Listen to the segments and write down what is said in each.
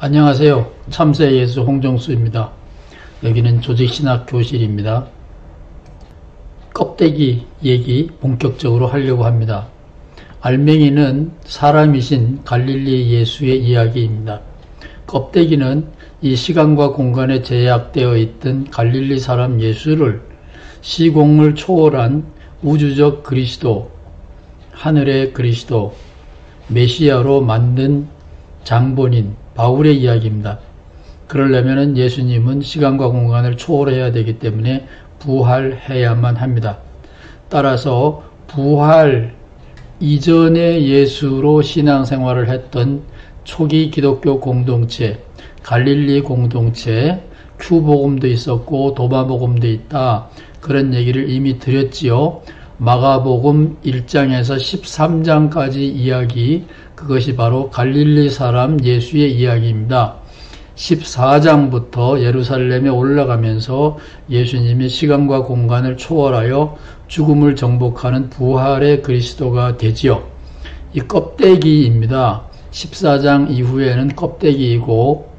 안녕하세요. 참새예수 홍정수입니다. 여기는 조직신학교실입니다. 껍데기 얘기 본격적으로 하려고 합니다. 알맹이는 사람이신 갈릴리 예수의 이야기입니다. 껍데기는 이 시간과 공간에 제약되어 있던 갈릴리 사람 예수를 시공을 초월한 우주적 그리스도, 하늘의 그리스도, 메시아로 만든 장본인 바울의 이야기입니다. 그러려면 예수님은 시간과 공간을 초월해야 되기 때문에 부활해야만 합니다. 따라서 부활 이전의 예수로 신앙생활을 했던 초기 기독교 공동체, 갈릴리 공동체, 큐복음도 있었고 도마복음도 있다. 그런 얘기를 이미 드렸지요. 마가복음 1장에서 13장까지 이야기, 그것이 바로 갈릴리 사람 예수의 이야기입니다. 14장부터 예루살렘에 올라가면서 예수님이 시간과 공간을 초월하여 죽음을 정복하는 부활의 그리스도가 되지요. 이 껍데기입니다. 14장 이후에는 껍데기이고,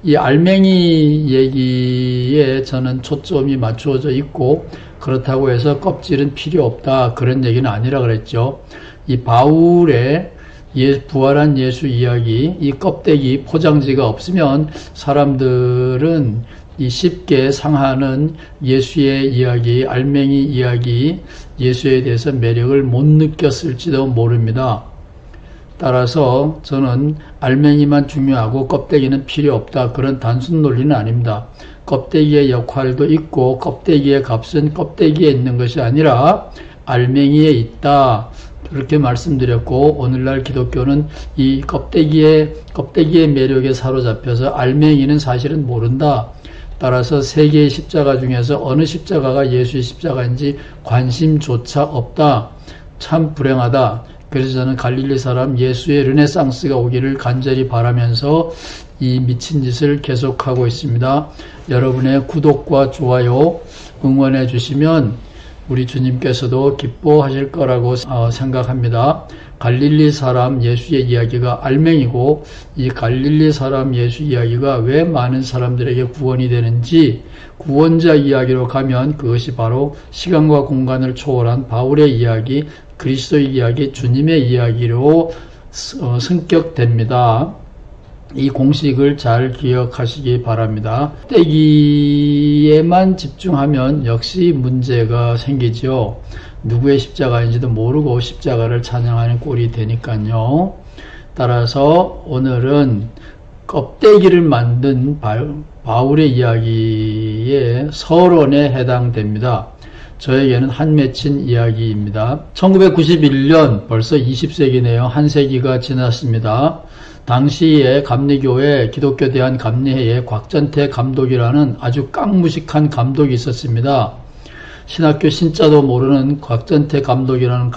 이 알맹이 얘기에 저는 초점이 맞추어져 있고, 그렇다고 해서 껍질은 필요 없다, 그런 얘기는 아니라 그랬죠. 이 바울의 부활한 예수 이야기, 이 껍데기 포장지가 없으면 사람들은 이 쉽게 상하는 예수의 이야기, 알맹이 이야기, 예수에 대해서 매력을 못 느꼈을지도 모릅니다. 따라서 저는 알맹이만 중요하고 껍데기는 필요 없다, 그런 단순 논리는 아닙니다. 껍데기의 역할도 있고 껍데기의 값은 껍데기에 있는 것이 아니라 알맹이에 있다, 그렇게 말씀드렸고, 오늘날 기독교는 이 껍데기의 매력에 사로잡혀서 알맹이는 사실은 모른다. 따라서 세 개의 십자가 중에서 어느 십자가가 예수의 십자가인지 관심조차 없다. 참 불행하다. 그래서 저는 갈릴리 사람 예수의 르네상스가 오기를 간절히 바라면서 이 미친 짓을 계속하고 있습니다. 여러분의 구독과 좋아요 응원해 주시면 우리 주님께서도 기뻐하실 거라고 생각합니다. 갈릴리 사람 예수의 이야기가 알맹이고, 이 갈릴리 사람 예수 이야기가 왜 많은 사람들에게 구원이 되는지, 구원자 이야기로 가면 그것이 바로 시간과 공간을 초월한 바울의 이야기, 그리스도의 이야기, 주님의 이야기로 승격됩니다. 이 공식을 잘 기억하시기 바랍니다. 껍데기에만 집중하면 역시 문제가 생기죠. 누구의 십자가인지도 모르고 십자가를 찬양하는 꼴이 되니까요. 따라서 오늘은 껍데기를 만든 바울의 이야기의 서론에 해당됩니다. 저에게는 한 맺힌 이야기입니다. 1991년, 벌써 20세기네요. 한 세기가 지났습니다. 당시에 감리교회 기독교 대한 감리회에 곽전태 감독이라는 아주 깡무식한 감독이 있었습니다. 신학교 신자도 모르는 곽전태 감독이라는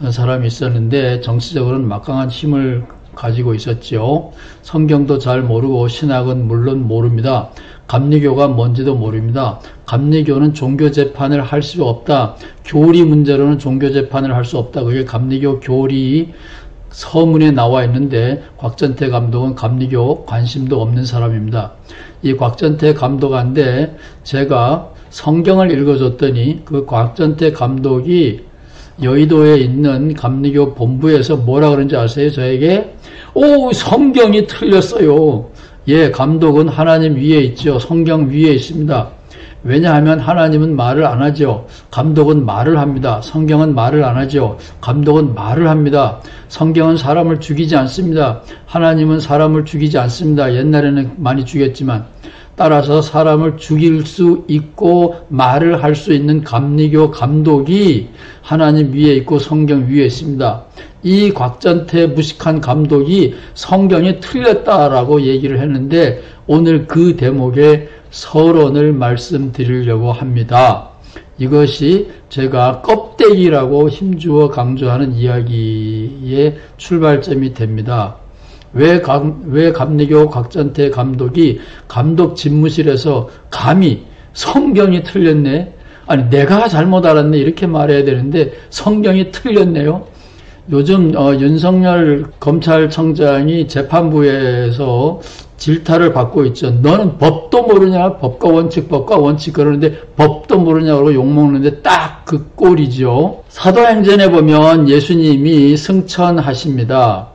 사람이 있었는데 정치적으로는 막강한 힘을 가지고 있었죠. 성경도 잘 모르고 신학은 물론 모릅니다. 감리교가 뭔지도 모릅니다. 감리교는 종교재판을 할 수 없다. 교리 문제로는 종교재판을 할 수 없다. 그게 감리교 교리 서문에 나와 있는데, 곽전태 감독은 감리교 관심도 없는 사람입니다. 이 곽전태 감독한테 제가 성경을 읽어줬더니 그 곽전태 감독이 여의도에 있는 감리교 본부에서 뭐라 그런지 아세요? 저에게 성경이 틀렸어요. 예, 감독은 하나님 위에 있죠. 성경 위에 있습니다. 왜냐하면 하나님은 말을 안 하죠. 감독은 말을 합니다. 성경은 말을 안 하죠. 감독은 말을 합니다. 성경은 사람을 죽이지 않습니다. 하나님은 사람을 죽이지 않습니다. 옛날에는 많이 죽였지만. 따라서 사람을 죽일 수 있고 말을 할 수 있는 감리교 감독이 하나님 위에 있고 성경 위에 있습니다. 이 곽전태 무식한 감독이 성경이 틀렸다라고 얘기를 했는데, 오늘 그 대목에 서론을 말씀드리려고 합니다. 이것이 제가 껍데기라고 힘주어 강조하는 이야기의 출발점이 됩니다. 왜 감리교 곽전태 감독이 감독 집무실에서 감히 성경이 틀렸네, 아니 내가 잘못 알았네 이렇게 말해야 되는데 성경이 틀렸네요. 요즘 윤석열 검찰청장이 재판부에서 질타를 받고 있죠. 너는 법도 모르냐? 법과 원칙 그러는데 법도 모르냐? 그러고 욕먹는데 딱 그 꼴이죠. 사도행전에 보면 예수님이 승천하십니다.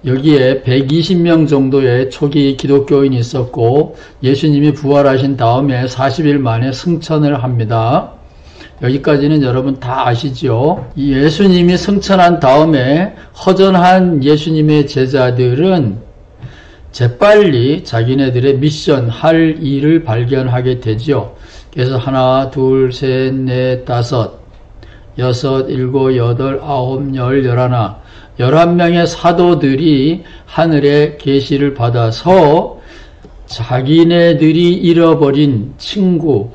여기에 120명 정도의 초기 기독교인이 있었고 예수님이 부활하신 다음에 40일 만에 승천을 합니다. 여기까지는 여러분 다 아시죠? 이 예수님이 승천한 다음에 허전한 예수님의 제자들은 재빨리 자기네들의 미션, 할 일을 발견하게 되죠. 그래서 하나, 둘, 셋, 넷, 다섯, 여섯, 일곱, 여덟, 아홉, 열, 열하나 11명의 사도들이 하늘의 계시를 받아서 자기네들이 잃어버린 친구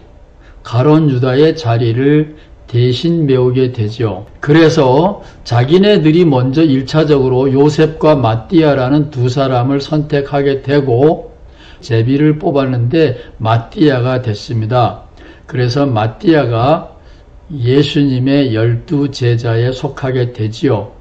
가룟 유다의 자리를 대신 메우게 되죠. 그래서 자기네들이 먼저 1차적으로 요셉과 마띠아라는 두 사람을 선택하게 되고 제비를 뽑았는데 마띠아가 됐습니다. 그래서 마띠아가 예수님의 12 제자에 속하게 되지요.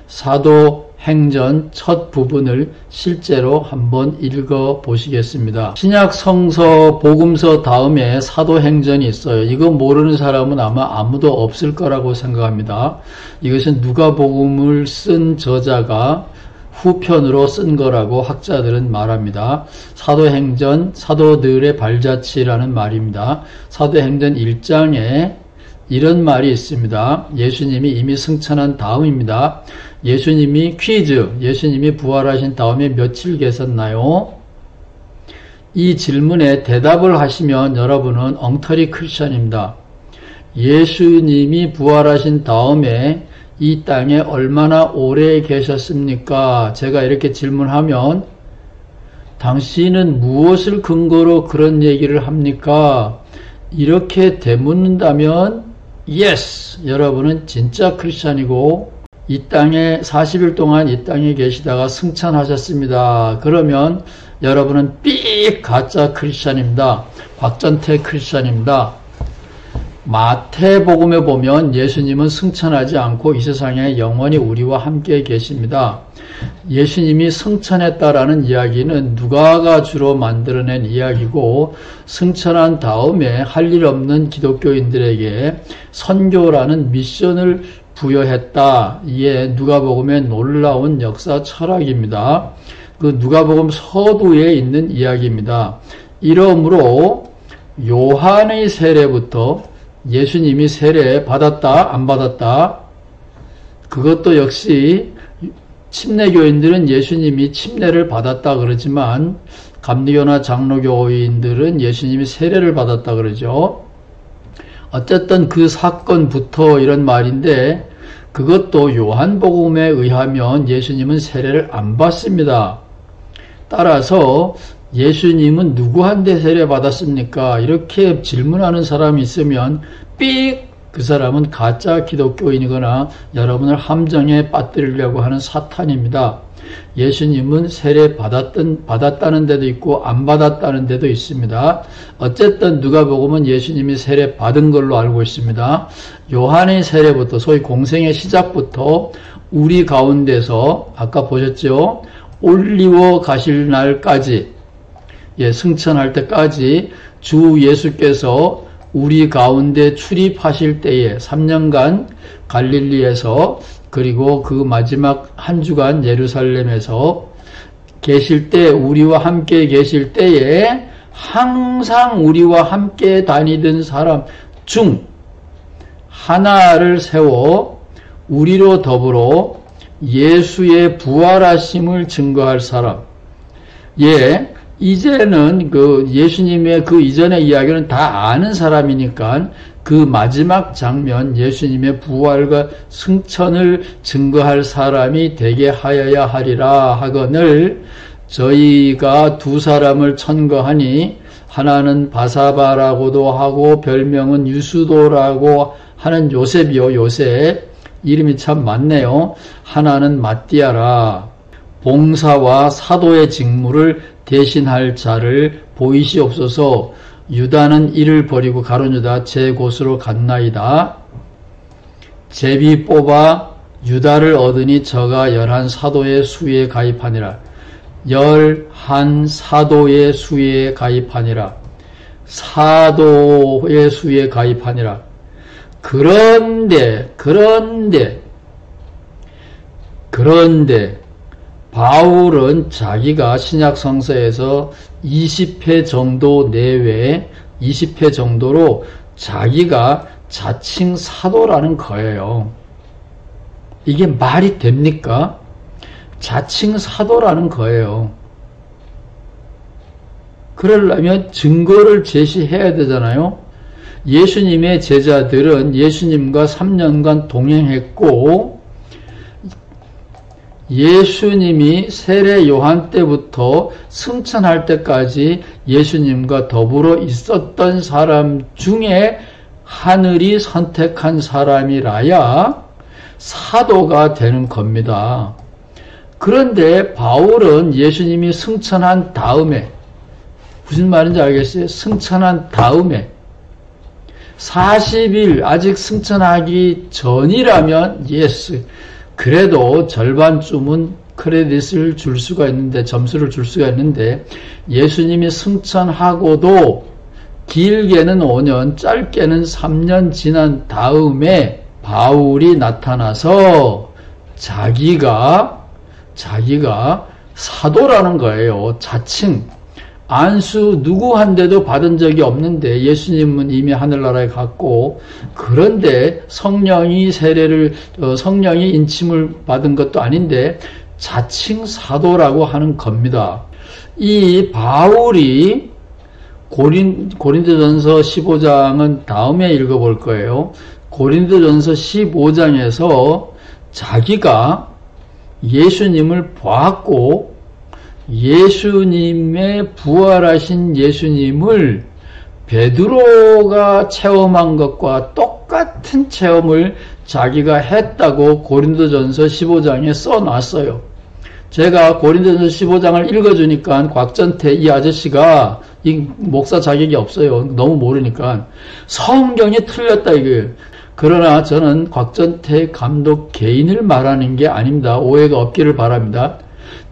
사도행전 첫 부분을 실제로 한번 읽어 보시겠습니다. 신약 성서 복음서 다음에 사도행전이 있어요. 이거 모르는 사람은 아마 아무도 없을 거라고 생각합니다. 이것은 누가복음을 쓴 저자가 후편으로 쓴 거라고 학자들은 말합니다. 사도행전, 사도들의 발자취라는 말입니다. 사도행전 1장에 이런 말이 있습니다. 예수님이 이미 승천한 다음입니다. 예수님이 퀴즈, 예수님이 부활하신 다음에 며칠 계셨나요? 이 질문에 대답을 하시면 여러분은 엉터리 크리스천입니다. 예수님이 부활하신 다음에 이 땅에 얼마나 오래 계셨습니까? 제가 이렇게 질문하면 당신은 무엇을 근거로 그런 얘기를 합니까? 이렇게 되묻는다면 yes! 여러분은 진짜 크리스찬이고 이 땅에 40일 동안 이 땅에 계시다가 승천하셨습니다. 그러면 여러분은 삑 가짜 크리스찬입니다. 박전태 크리스찬입니다. 마태복음에 보면 예수님은 승천하지 않고 이 세상에 영원히 우리와 함께 계십니다. 예수님이 승천했다라는 이야기는 누가가 주로 만들어낸 이야기고 승천한 다음에 할 일 없는 기독교인들에게 선교라는 미션을 부여했다. 이게 누가복음의 놀라운 역사 철학입니다. 그 누가복음 서두에 있는 이야기입니다. 이러므로 요한의 세례부터 예수님이 세례 받았다 안 받았다 그것도 역시 침례교인들은 예수님이 침례를 받았다 그러지만 감리교나 장로교인들은 예수님이 세례를 받았다 그러죠. 어쨌든 그 사건부터 이런 말인데 그것도 요한복음에 의하면 예수님은 세례를 안 받습니다. 따라서 예수님은 누구한테 세례 받았습니까? 이렇게 질문하는 사람이 있으면 삑! 그 사람은 가짜 기독교인이거나 여러분을 함정에 빠뜨리려고 하는 사탄입니다. 예수님은 세례 받았다는 데도 있고 안 받았다는 데도 있습니다. 어쨌든 누가복음은 예수님이 세례 받은 걸로 알고 있습니다. 요한의 세례부터 소위 공생의 시작부터 우리 가운데서 아까 보셨죠? 올리워 가실 날까지 승천할 때까지 주 예수께서 우리 가운데 출입하실 때에 3년간 갈릴리에서 그리고 그 마지막 한 주간 예루살렘에서 계실 때 우리와 함께 계실 때에 항상 우리와 함께 다니던 사람 중 하나를 세워 우리로 더불어 예수의 부활하심을 증거할 사람. 이제는 그 예수님의 그 이전의 이야기는 다 아는 사람이니까 그 마지막 장면 예수님의 부활과 승천을 증거할 사람이 되게 하여야 하리라 하거늘 저희가 두 사람을 천거하니 하나는 바사바라고도 하고 별명은 유수도라고 하는 요셉이요. 요셉 이름이 참 많네요. 하나는 마띠아라. 봉사와 사도의 직무를 대신할 자를 보이시옵소서. 유다는 이를 버리고 가룟 유다 제 곳으로 갔나이다. 제비 뽑아 유다를 얻으니 저가 11사도의 수에 가입하니라. 11사도의 수에 가입하니라. 사도의 수에 가입하니라. 그런데 바울은 자기가 신약성서에서 20회 정도 내외에 20회 정도로 자기가 자칭 사도라는 거예요. 이게 말이 됩니까? 자칭 사도라는 거예요. 그러려면 증거를 제시해야 되잖아요. 예수님의 제자들은 예수님과 3년간 동행했고 예수님이 세례 요한 때부터 승천할 때까지 예수님과 더불어 있었던 사람 중에 하늘이 선택한 사람이라야 사도가 되는 겁니다. 그런데 바울은 예수님이 승천한 다음에, 무슨 말인지 알겠어요? 승천한 다음에 40일 아직 승천하기 전이라면 예스, 그래도 절반쯤은 크레딧을 줄 수가 있는데, 점수를 줄 수가 있는데, 예수님이 승천하고도 길게는 5년, 짧게는 3년 지난 다음에 바울이 나타나서 자기가 사도라는 거예요. 자칭. 안수 누구한테도 받은 적이 없는데 예수님은 이미 하늘나라에 갔고, 그런데 성령이 성령이 인침을 받은 것도 아닌데 자칭 사도라고 하는 겁니다. 이 바울이 고린도전서 15장은 다음에 읽어볼 거예요. 고린도전서 15장에서 자기가 예수님을 보았고 예수님의 부활하신 예수님을 베드로가 체험한 것과 똑같은 체험을 자기가 했다고 고린도전서 15장에 써놨어요. 제가 고린도전서 15장을 읽어주니까 곽전태 이 아저씨가, 이 목사 자격이 없어요. 너무 모르니까 성경이 틀렸다 이거예요. 그러나 저는 곽전태 감독 개인을 말하는 게 아닙니다. 오해가 없기를 바랍니다.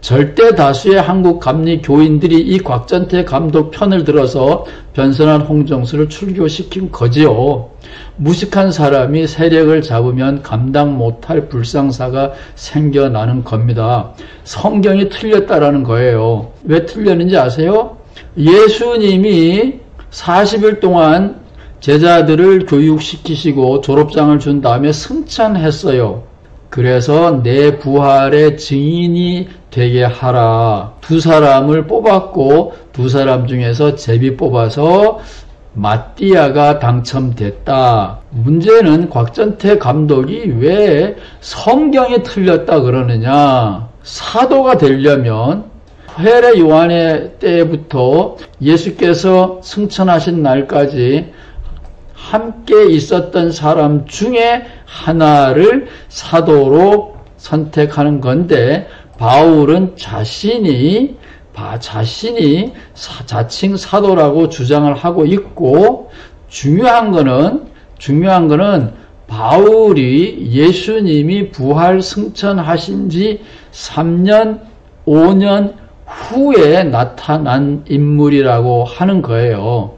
절대 다수의 한국 감리 교인들이 이 곽전태 감독 편을 들어서 변선한 홍정수를 출교시킨 거지요. 무식한 사람이 세력을 잡으면 감당 못할 불상사가 생겨나는 겁니다. 성경이 틀렸다라는 거예요. 왜 틀렸는지 아세요? 예수님이 40일 동안 제자들을 교육시키시고 졸업장을 준 다음에 승천했어요. 그래서 내 부활의 증인이 되게 하라. 2사람을 뽑았고 2사람 중에서 제비 뽑아서 마띠아가 당첨됐다. 문제는 곽전태 감독이 왜 성경이 틀렸다 그러느냐. 사도가 되려면 세례 요한의 때부터 예수께서 승천하신 날까지 함께 있었던 사람 중에 하나를 사도로 선택하는 건데, 바울은 자신이 자칭 사도라고 주장을 하고 있고, 중요한 거는 바울이 예수님이 부활 승천하신 지 3년, 5년 후에 나타난 인물이라고 하는 거예요.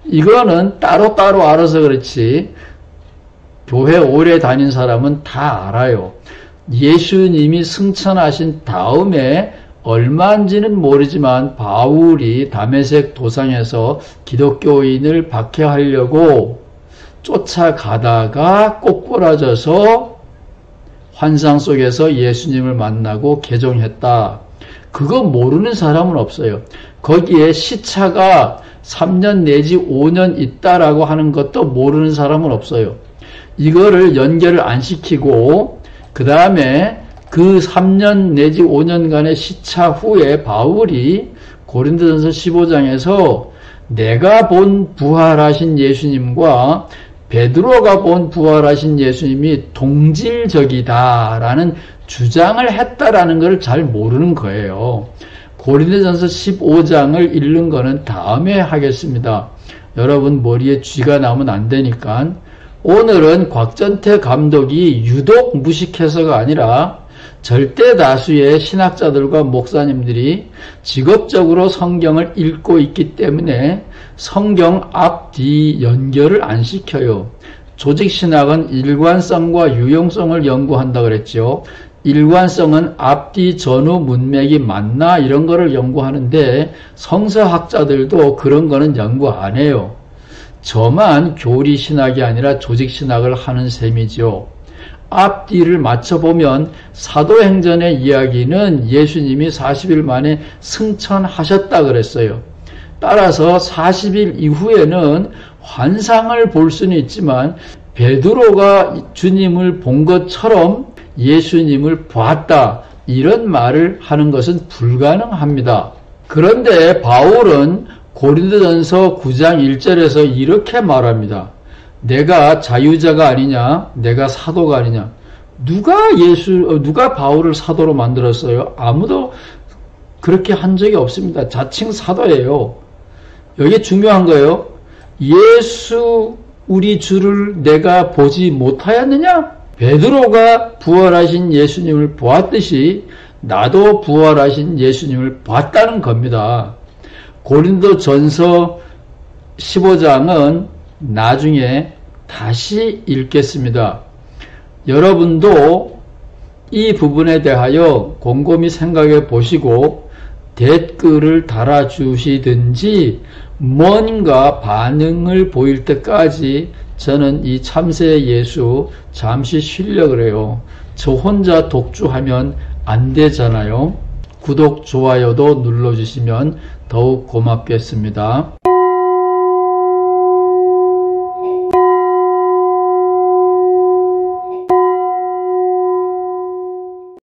이거는 따로따로 알아서 그렇지 교회 오래 다닌 사람은 다 알아요. 예수님이 승천하신 다음에 얼마인지는 모르지만 바울이 다메섹 도상에서 기독교인을 박해하려고 쫓아가다가 꼬꾸라져서 환상 속에서 예수님을 만나고 개종했다. 그거 모르는 사람은 없어요. 거기에 시차가 3년 내지 5년 있다라고 하는 것도 모르는 사람은 없어요. 이거를 연결을 안 시키고 그 다음에 그 3년 내지 5년간의 시차 후에 바울이 고린도전서 15장에서 내가 본 부활하신 예수님과 베드로가 본 부활하신 예수님이 동질적이다라는 주장을 했다라는 걸 잘 모르는 거예요. 고린도전서 15장을 읽는 거는 다음에 하겠습니다. 여러분 머리에 쥐가 나오면 안 되니까 오늘은 곽전태 감독이 유독 무식해서가 아니라 절대 다수의 신학자들과 목사님들이 직업적으로 성경을 읽고 있기 때문에 성경 앞뒤 연결을 안 시켜요. 조직신학은 일관성과 유용성을 연구한다 그랬죠. 일관성은 앞뒤 전후 문맥이 맞나 이런 거를 연구하는데 성서학자들도 그런 거는 연구 안 해요. 저만 교리신학이 아니라 조직신학을 하는 셈이죠. 앞뒤를 맞춰보면 사도행전의 이야기는 예수님이 40일 만에 승천하셨다 그랬어요. 따라서 40일 이후에는 환상을 볼 수는 있지만 베드로가 주님을 본 것처럼 예수님을 보았다 이런 말을 하는 것은 불가능합니다. 그런데 바울은 고린도전서 9장 1절에서 이렇게 말합니다. 내가 자유자가 아니냐? 내가 사도가 아니냐? 누가 바울을 사도로 만들었어요? 아무도 그렇게 한 적이 없습니다. 자칭 사도예요. 여기 중요한 거예요. 예수 우리 주를 내가 보지 못하였느냐? 베드로가 부활하신 예수님을 보았듯이 나도 부활하신 예수님을 봤다는 겁니다. 고린도전서 15장은 나중에 다시 읽겠습니다. 여러분도 이 부분에 대하여 곰곰이 생각해 보시고 댓글을 달아주시든지 뭔가 반응을 보일 때까지 저는 이 참새 예수 잠시 쉬려고 해요. 저 혼자 독주하면 안 되잖아요. 구독, 좋아요도 눌러주시면 더욱 고맙겠습니다.